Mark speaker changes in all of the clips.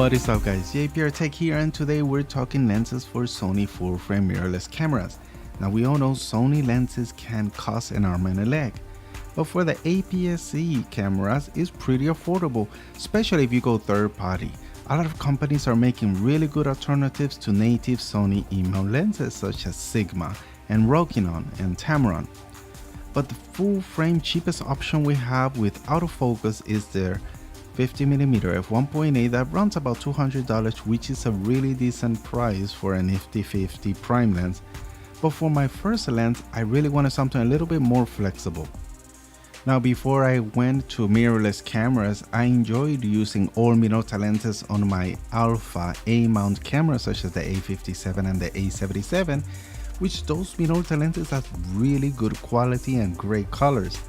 Speaker 1: What is up guys, JPR Tech here, and today we're talking lenses for Sony full-frame mirrorless cameras. Now we all know Sony lenses can cost an arm and a leg, but for the APS-C cameras it's pretty affordable, especially if you go third-party. A lot of companies are making really good alternatives to native Sony Emount lenses such as Sigma and Rokinon and Tamron. But the full-frame cheapest option we have with autofocus is their 50mm f1.8 that runs about $200, which is a really decent price for a nifty 50 prime lens. But for my first lens, I really wanted something a little bit more flexible. Now before I went to mirrorless cameras, I enjoyed using all Minolta lenses on my alpha A-mount cameras such as the A57 and the A77, which those Minolta lenses have really good quality and great colors.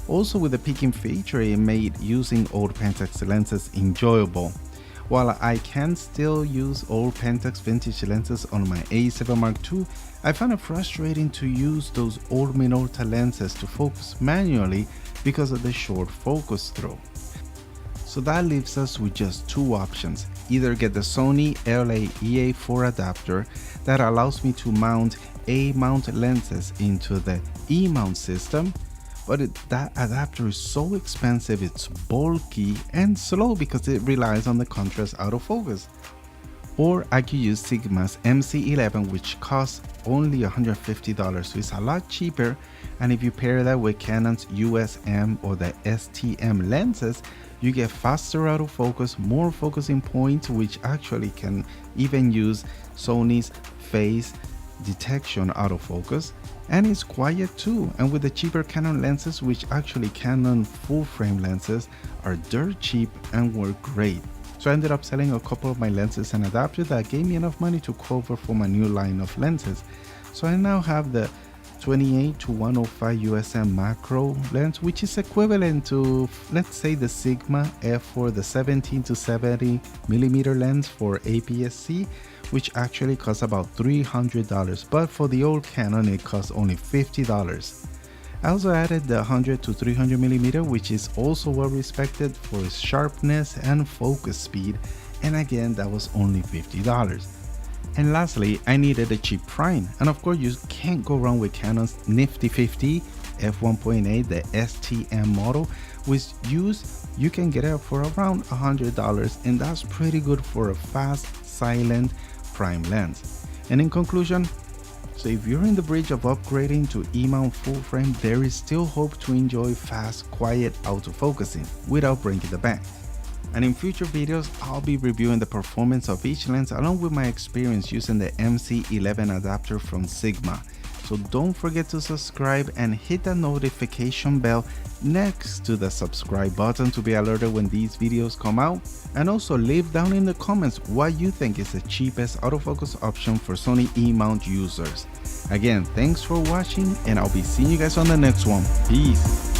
Speaker 1: Also with the peaking feature, it made using old Pentax lenses enjoyable. While I can still use old Pentax vintage lenses on my A7 Mark II, I found it frustrating to use those old Minolta lenses to focus manually because of the short focus throw. So that leaves us with just two options: either get the Sony LA-EA4 adapter that allows me to mount A-mount lenses into the E-mount system, but that adapter is so expensive, it's bulky and slow because it relies on the contrast autofocus. Or I could use Sigma's MC11, which costs only $150, so it's a lot cheaper, and if you pair that with Canon's USM or the STM lenses, you get faster autofocus, more focusing points, which actually can even use Sony's face detection autofocus, and it's quiet too. And with the cheaper Canon lenses, which actually Canon full frame lenses are dirt cheap and work great. So I ended up selling a couple of my lenses and adapter that gave me enough money to cover for my new line of lenses. So I now have the 28-105 USM Macro lens, which is equivalent to, let's say, the Sigma F for the 17-70mm lens for APS-C, which actually costs about $300, but for the old Canon it costs only $50. I also added the 100-300mm, which is also well respected for its sharpness and focus speed, and again that was only $50. And lastly, I needed a cheap prime, and of course you can't go wrong with Canon's nifty 50 f1.8, the STM model, which you can get it for around $100, and that's pretty good for a fast, silent prime lens. And in conclusion, so if you're in the bridge of upgrading to E-mount full frame, there is still hope to enjoy fast, quiet autofocusing without breaking the bank. And in future videos, I'll be reviewing the performance of each lens along with my experience using the MC11 adapter from Sigma. So don't forget to subscribe and hit the notification bell next to the subscribe button to be alerted when these videos come out. And also leave down in the comments what you think is the cheapest autofocus option for Sony E-mount users. Again, thanks for watching, and I'll be seeing you guys on the next one. Peace.